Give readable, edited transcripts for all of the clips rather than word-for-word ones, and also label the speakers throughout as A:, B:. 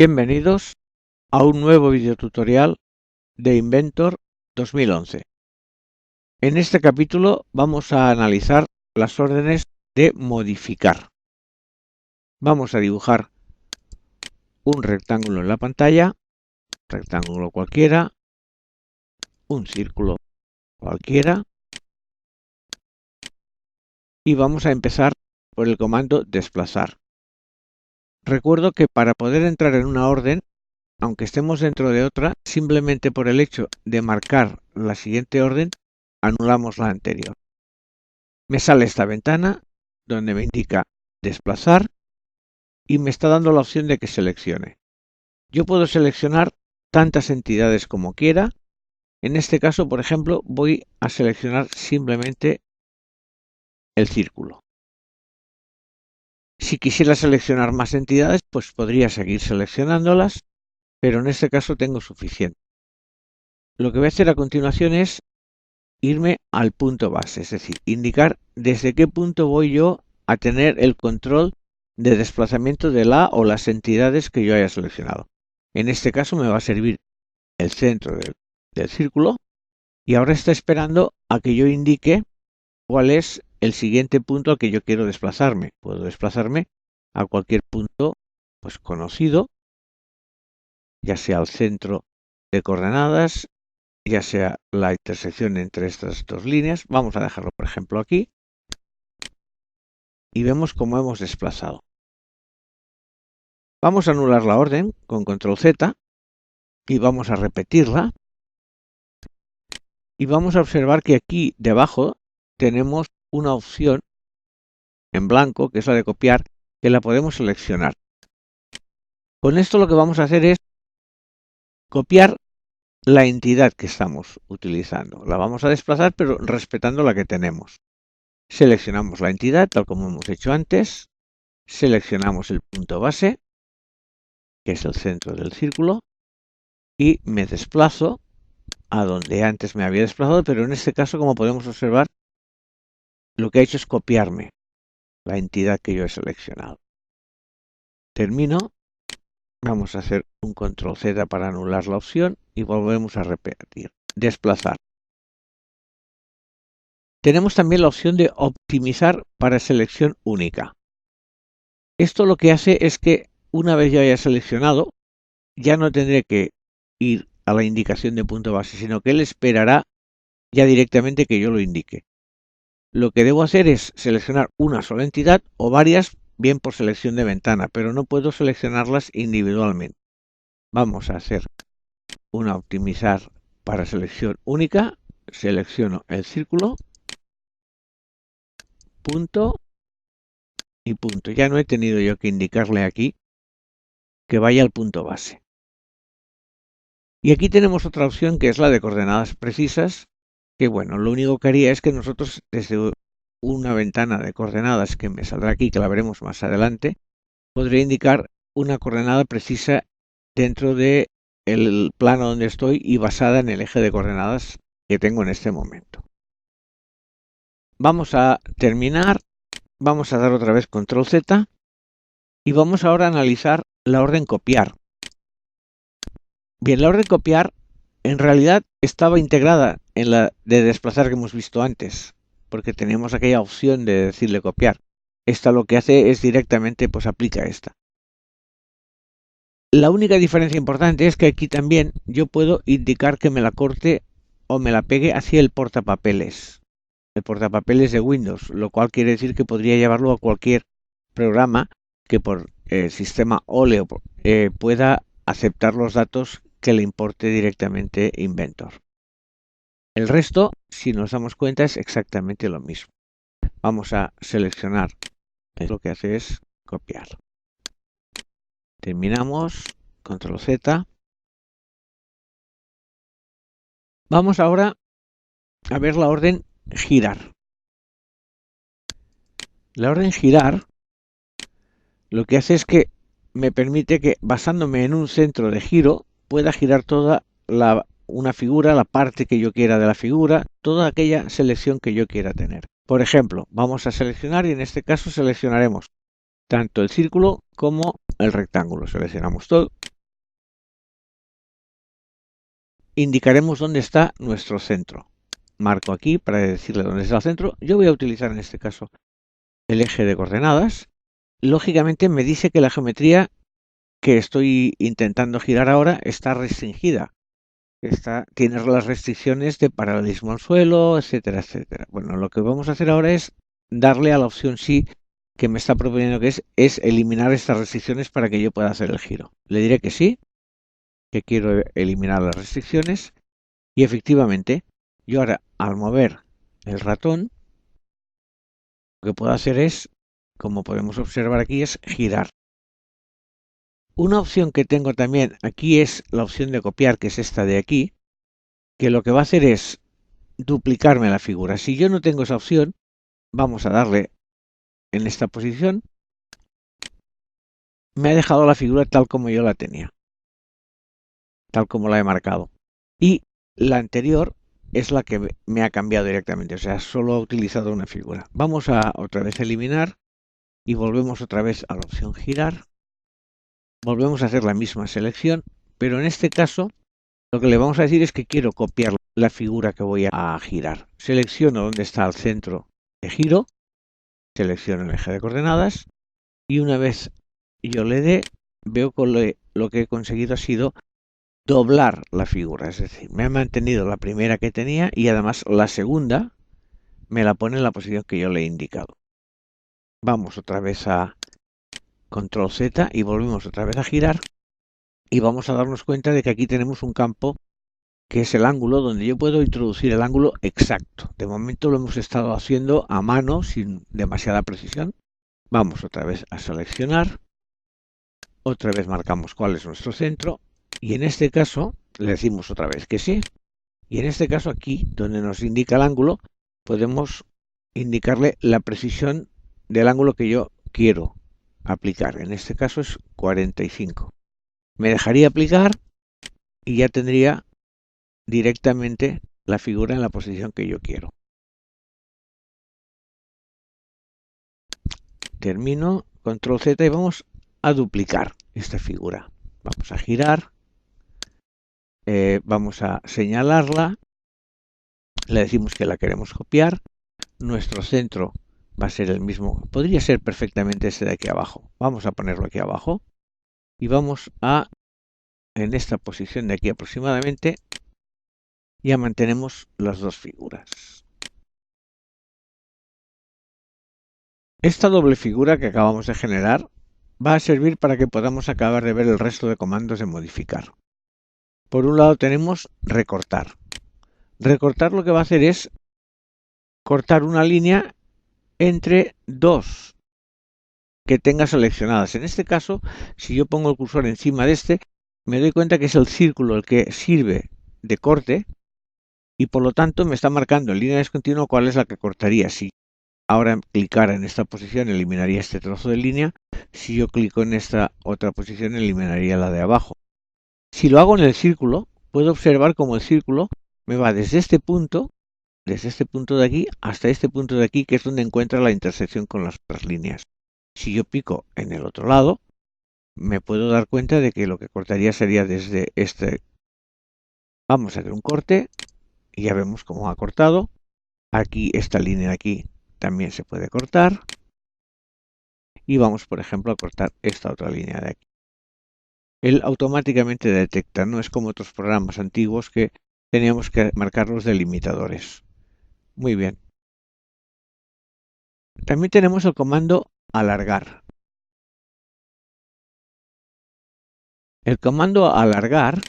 A: Bienvenidos a un nuevo videotutorial de Inventor 2011. En este capítulo vamos a analizar las órdenes de modificar. Vamos a dibujar un rectángulo en la pantalla, rectángulo cualquiera, un círculo cualquiera y vamos a empezar por el comando desplazar. Recuerdo que para poder entrar en una orden, aunque estemos dentro de otra, simplemente por el hecho de marcar la siguiente orden, anulamos la anterior. Me sale esta ventana donde me indica desplazar y me está dando la opción de que seleccione. Yo puedo seleccionar tantas entidades como quiera. En este caso, por ejemplo, voy a seleccionar simplemente el círculo. Si quisiera seleccionar más entidades, pues podría seguir seleccionándolas, pero en este caso tengo suficiente. Lo que voy a hacer a continuación es irme al punto base, es decir, indicar desde qué punto voy yo a tener el control de desplazamiento de la o las entidades que yo haya seleccionado. En este caso me va a servir el centro del círculo y ahora está esperando a que yo indique cuál es el siguiente punto al que yo quiero desplazarme. Puedo desplazarme a cualquier punto pues conocido, ya sea al centro de coordenadas, ya sea la intersección entre estas dos líneas. Vamos a dejarlo, por ejemplo, aquí. Y vemos cómo hemos desplazado. Vamos a anular la orden con control Z y vamos a repetirla. Y vamos a observar que aquí debajo tenemos una opción en blanco, que es la de copiar, que la podemos seleccionar. Con esto lo que vamos a hacer es copiar la entidad que estamos utilizando. La vamos a desplazar, pero respetando la que tenemos. Seleccionamos la entidad, tal como hemos hecho antes. Seleccionamos el punto base, que es el centro del círculo, y me desplazo a donde antes me había desplazado, pero en este caso, como podemos observar, lo que ha hecho es copiarme la entidad que yo he seleccionado. Termino. Vamos a hacer un control Z para anular la opción y volvemos a repetir. Desplazar. Tenemos también la opción de optimizar para selección única. Esto lo que hace es que una vez yo haya seleccionado, ya no tendré que ir a la indicación de punto base, sino que él esperará ya directamente que yo lo indique. Lo que debo hacer es seleccionar una sola entidad o varias, bien por selección de ventana, pero no puedo seleccionarlas individualmente. Vamos a hacer una optimizar para selección única. Selecciono el círculo, punto y punto. Ya no he tenido yo que indicarle aquí que vaya al punto base. Y aquí tenemos otra opción que es la de coordenadas precisas, que bueno, lo único que haría es que nosotros desde una ventana de coordenadas que me saldrá aquí, que la veremos más adelante, podré indicar una coordenada precisa dentro del plano donde estoy y basada en el eje de coordenadas que tengo en este momento. Vamos a terminar, vamos a dar otra vez control Z y vamos ahora a analizar la orden copiar. Bien, la orden copiar en realidad estaba integrada en la de desplazar que hemos visto antes, porque teníamos aquella opción de decirle copiar. Esta lo que hace es directamente pues aplica esta. La única diferencia importante es que aquí también yo puedo indicar que me la corte o me la pegue hacia el portapapeles de Windows, lo cual quiere decir que podría llevarlo a cualquier programa que por sistema Oleo pueda aceptar los datos que le importe directamente Inventor. El resto, si nos damos cuenta, es exactamente lo mismo. Vamos a seleccionar, lo que hace es copiar. Terminamos, control Z. Vamos ahora a ver la orden girar. La orden girar lo que hace es que me permite que, basándome en un centro de giro, pueda girar toda una figura, la parte que yo quiera de la figura, toda aquella selección que yo quiera tener. Por ejemplo, vamos a seleccionar y en este caso seleccionaremos tanto el círculo como el rectángulo. Seleccionamos todo indicaremos dónde está nuestro centro. Marco aquí para decirle dónde está el centro. Yo voy a utilizar en este caso el eje de coordenadas. Lógicamente me dice que la geometría que estoy intentando girar ahora está restringida. Tiene las restricciones de paralelismo al suelo, etcétera, etcétera. Bueno, lo que vamos a hacer ahora es darle a la opción sí que me está proponiendo, que es eliminar estas restricciones para que yo pueda hacer el giro. Le diré que sí, que quiero eliminar las restricciones, y efectivamente yo ahora, al mover el ratón, lo que puedo hacer es, como podemos observar aquí, es girar. Una opción que tengo también aquí es la opción de copiar, que es esta de aquí, que lo que va a hacer es duplicarme la figura. Si yo no tengo esa opción, vamos a darle en esta posición. Me ha dejado la figura tal como yo la tenía, tal como la he marcado. Y la anterior es la que me ha cambiado directamente, o sea, solo ha utilizado una figura. Vamos a otra vez eliminar y volvemos otra vez a la opción girar. Volvemos a hacer la misma selección, pero en este caso lo que le vamos a decir es que quiero copiar la figura que voy a girar. Selecciono dónde está el centro de giro, selecciono el eje de coordenadas y una vez yo le dé, veo que lo que he conseguido ha sido doblar la figura, es decir, me ha mantenido la primera que tenía y además la segunda me la pone en la posición que yo le he indicado. Vamos otra vez a Control Z y volvemos otra vez a girar y vamos a darnos cuenta de que aquí tenemos un campo que es el ángulo, donde yo puedo introducir el ángulo exacto. De momento lo hemos estado haciendo a mano sin demasiada precisión. Vamos otra vez a seleccionar, otra vez marcamos cuál es nuestro centro y en este caso le decimos otra vez que sí. Y en este caso aquí, donde nos indica el ángulo, podemos indicarle la precisión del ángulo que yo quiero aplicar. En este caso es 45. Me dejaría aplicar y ya tendría directamente la figura en la posición que yo quiero. Termino, Control Z y vamos a duplicar esta figura. Vamos a girar, vamos a señalarla, le decimos que la queremos copiar, nuestro centro va a ser el mismo, podría ser perfectamente este de aquí abajo. Vamos a ponerlo aquí abajo y vamos a, en esta posición de aquí aproximadamente, ya mantenemos las dos figuras. Esta doble figura que acabamos de generar va a servir para que podamos acabar de ver el resto de comandos de modificar. Por un lado tenemos recortar. Recortar lo que va a hacer es cortar una línea entre dos que tenga seleccionadas. En este caso, si yo pongo el cursor encima de este, me doy cuenta que es el círculo el que sirve de corte y por lo tanto me está marcando en línea discontinua cuál es la que cortaría. Si ahora clicara en esta posición, eliminaría este trozo de línea. Si yo clico en esta otra posición, eliminaría la de abajo. Si lo hago en el círculo, puedo observar cómo el círculo me va desde este punto de aquí hasta este punto de aquí, que es donde encuentra la intersección con las otras líneas. Si yo pico en el otro lado, me puedo dar cuenta de que lo que cortaría sería desde este. Vamos a hacer un corte y ya vemos cómo ha cortado. Aquí, esta línea de aquí también se puede cortar. Y vamos, por ejemplo, a cortar esta otra línea de aquí. Él automáticamente detecta, no es como otros programas antiguos que teníamos que marcar los delimitadores. Muy bien. También tenemos el comando alargar. El comando alargar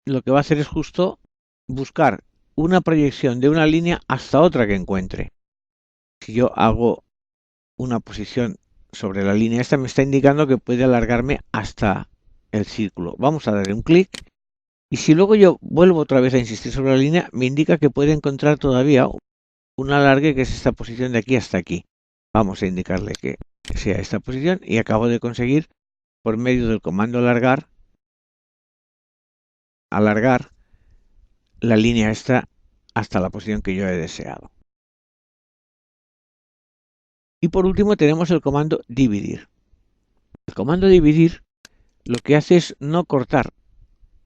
A: lo que va a hacer es justo buscar una proyección de una línea hasta otra que encuentre. Si yo hago una posición sobre la línea esta, me está indicando que puede alargarme hasta el círculo. Vamos a darle un clic y si luego yo vuelvo otra vez a insistir sobre la línea, me indica que puede encontrar todavía un alargue que es esta posición de aquí hasta aquí. Vamos a indicarle que sea esta posición y acabo de conseguir, por medio del comando alargar la línea esta hasta la posición que yo he deseado. Y por último tenemos el comando dividir. El comando dividir lo que hace es no cortar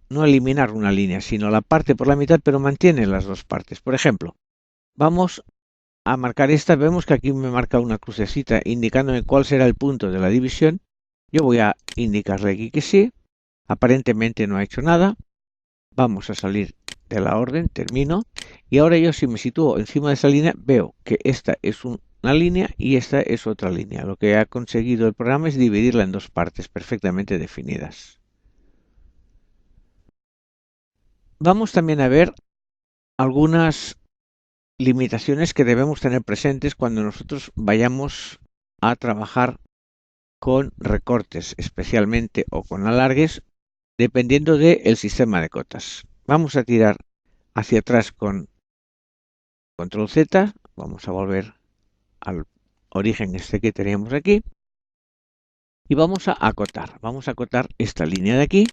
A: no eliminar una línea, sino la parte por la mitad, pero mantiene las dos partes. Por ejemplo, vamos a marcar esta, vemos que aquí me marca una crucecita indicándome cuál será el punto de la división. Yo voy a indicarle aquí que sí, aparentemente no ha hecho nada. Vamos a salir de la orden, termino, y ahora yo si me sitúo encima de esa línea veo que esta es una línea y esta es otra línea. Lo que ha conseguido el programa es dividirla en dos partes perfectamente definidas. Vamos también a ver algunas limitaciones que debemos tener presentes cuando nosotros vayamos a trabajar con recortes especialmente o con alargues, dependiendo del sistema de cotas. Vamos a tirar hacia atrás con control Z, vamos a volver al origen este que teníamos aquí y vamos a acotar esta línea de aquí.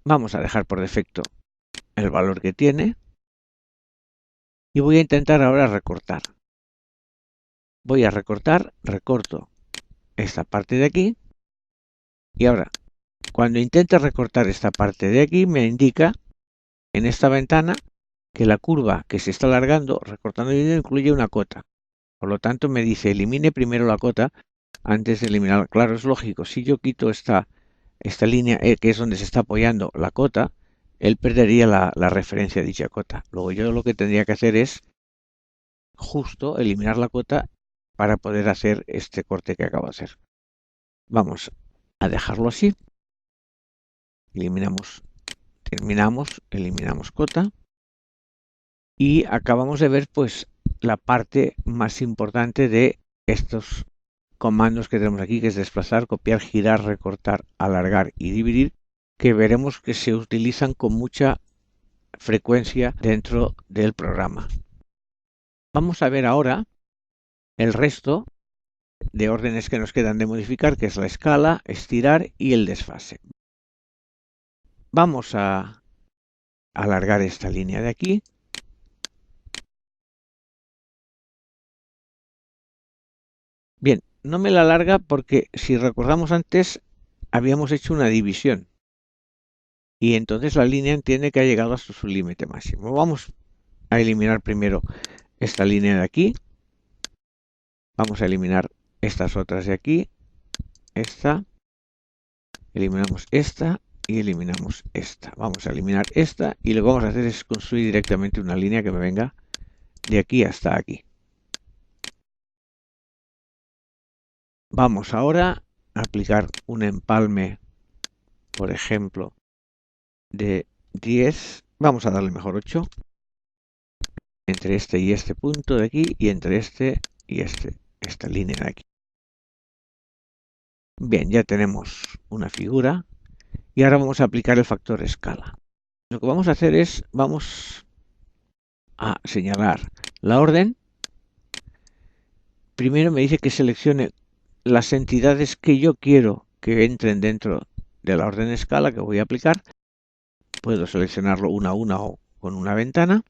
A: Vamos a dejar por defecto el valor que tiene y voy a intentar ahora recortar. Voy a recortar, recorto esta parte de aquí y ahora cuando intente recortar esta parte de aquí me indica en esta ventana que la curva que se está alargando recortando el vídeo incluye una cota. Por lo tanto me dice elimine primero la cota antes de eliminar. Claro, es lógico, si yo quito esta línea que es donde se está apoyando la cota, él perdería la referencia a dicha cota. Luego yo lo que tendría que hacer es justo eliminar la cota para poder hacer este corte que acabo de hacer. Vamos a dejarlo así. Terminamos, eliminamos cota. Y acabamos de ver pues la parte más importante de estos comandos que tenemos aquí, que es desplazar, copiar, girar, recortar, alargar y dividir, que veremos que se utilizan con mucha frecuencia dentro del programa. Vamos a ver ahora el resto de órdenes que nos quedan de modificar, que es la escala, estirar y el desfase. Vamos a alargar esta línea de aquí. Bien, no me la alarga porque si recordamos antes habíamos hecho una división y entonces la línea entiende que ha llegado hasta su límite máximo. Vamos a eliminar primero esta línea de aquí. Vamos a eliminar estas otras de aquí. Esta. Eliminamos esta y eliminamos esta. Vamos a eliminar esta y lo que vamos a hacer es construir directamente una línea que me venga de aquí hasta aquí. Vamos ahora a aplicar un empalme, por ejemplo, de 10. Vamos a darle mejor 8. Entre este y este punto de aquí y entre este y esta línea de aquí. Bien, ya tenemos una figura y ahora vamos a aplicar el factor escala. Lo que vamos a hacer es, vamos a señalar la orden. Primero me dice que seleccione las entidades que yo quiero que entren dentro de la orden escala que voy a aplicar. Puedo seleccionarlo una a una o con una ventana.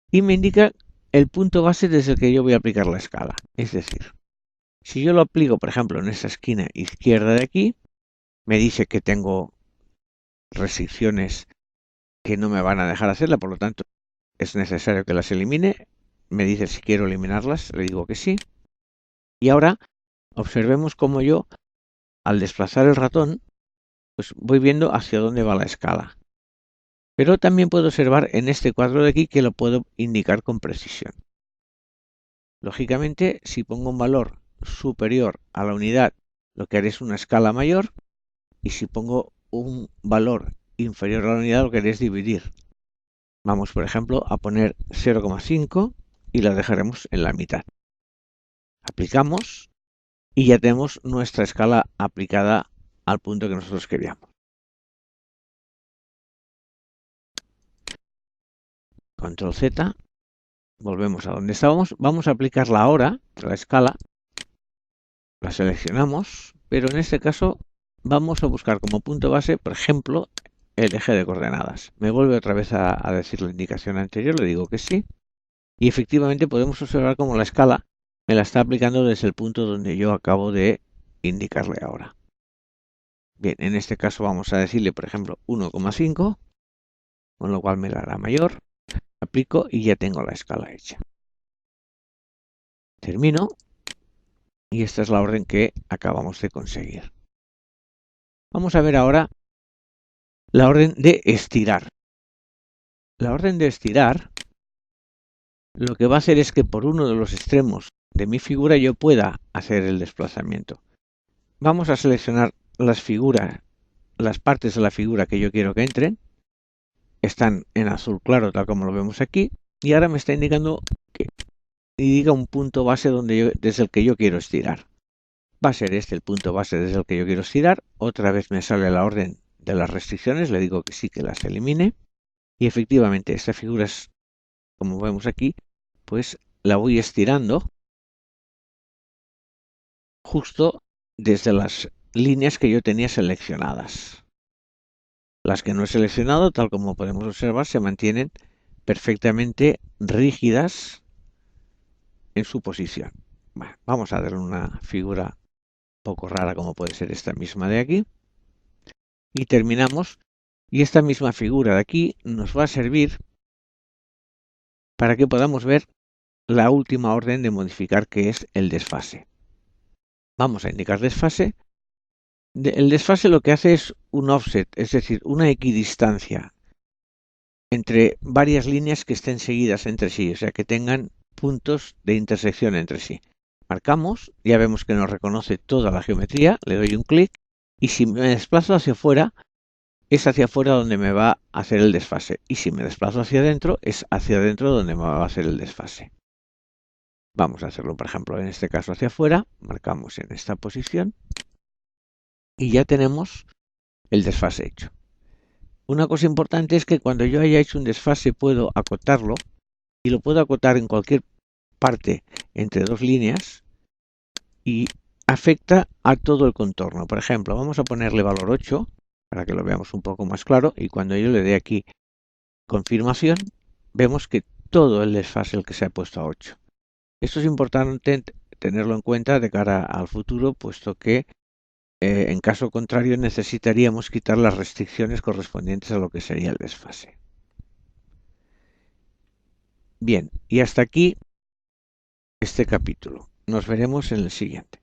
A: Y me indica el punto base desde el que yo voy a aplicar la escala. Es decir, si yo lo aplico, por ejemplo, en esta esquina izquierda de aquí, me dice que tengo restricciones que no me van a dejar hacerla, por lo tanto, es necesario que las elimine. Me dice si quiero eliminarlas, le digo que sí. Y ahora, observemos cómo yo, al desplazar el ratón, pues voy viendo hacia dónde va la escala. Pero también puedo observar en este cuadro de aquí que lo puedo indicar con precisión. Lógicamente, si pongo un valor superior a la unidad, lo que haré es una escala mayor, y si pongo un valor inferior a la unidad, lo que haré es dividir. Vamos, por ejemplo, a poner 0,5 y la dejaremos en la mitad. Aplicamos y ya tenemos nuestra escala aplicada al punto que nosotros queríamos. Control Z, volvemos a donde estábamos, vamos a aplicarla ahora, la escala, la seleccionamos, pero en este caso vamos a buscar como punto base, por ejemplo, el eje de coordenadas. Me vuelve otra vez a decir la indicación anterior, le digo que sí, y efectivamente podemos observar cómo la escala me la está aplicando desde el punto donde yo acabo de indicarle ahora. Bien, en este caso vamos a decirle, por ejemplo, 1,5, con lo cual me la hará mayor. Aplico y ya tengo la escala hecha. Termino y esta es la orden que acabamos de conseguir. Vamos a ver ahora la orden de estirar. La orden de estirar lo que va a hacer es que por uno de los extremos de mi figura yo pueda hacer el desplazamiento. Vamos a seleccionar las figuras, las partes de la figura que yo quiero que entren. Están en azul claro, tal como lo vemos aquí. Y ahora me está indicando que indica un punto base desde el que yo quiero estirar. Va a ser este el punto base desde el que yo quiero estirar. Otra vez me sale la orden de las restricciones. Le digo que sí, que las elimine. Y efectivamente, esta figura es, como vemos aquí, pues la voy estirando justo desde las líneas que yo tenía seleccionadas. Las que no he seleccionado, tal como podemos observar, se mantienen perfectamente rígidas en su posición. Bueno, vamos a darle una figura un poco rara como puede ser esta misma de aquí. Y terminamos. Y esta misma figura de aquí nos va a servir para que podamos ver la última orden de modificar, que es el desfase. Vamos a indicar desfase. El desfase lo que hace es un offset, es decir, una equidistancia entre varias líneas que estén seguidas entre sí, o sea, que tengan puntos de intersección entre sí. Marcamos, ya vemos que nos reconoce toda la geometría, le doy un clic y si me desplazo hacia afuera, es hacia afuera donde me va a hacer el desfase. Y si me desplazo hacia adentro, es hacia adentro donde me va a hacer el desfase. Vamos a hacerlo, por ejemplo, en este caso hacia afuera, marcamos en esta posición y ya tenemos el desfase hecho. Una cosa importante es que cuando yo haya hecho un desfase puedo acotarlo y lo puedo acotar en cualquier parte entre dos líneas y afecta a todo el contorno. Por ejemplo, vamos a ponerle valor 8 para que lo veamos un poco más claro y cuando yo le dé aquí confirmación vemos que todo el desfase el que se ha puesto a 8. Esto es importante tenerlo en cuenta de cara al futuro, puesto que en caso contrario necesitaríamos quitar las restricciones correspondientes a lo que sería el desfase. Bien, y hasta aquí este capítulo. Nos veremos en el siguiente.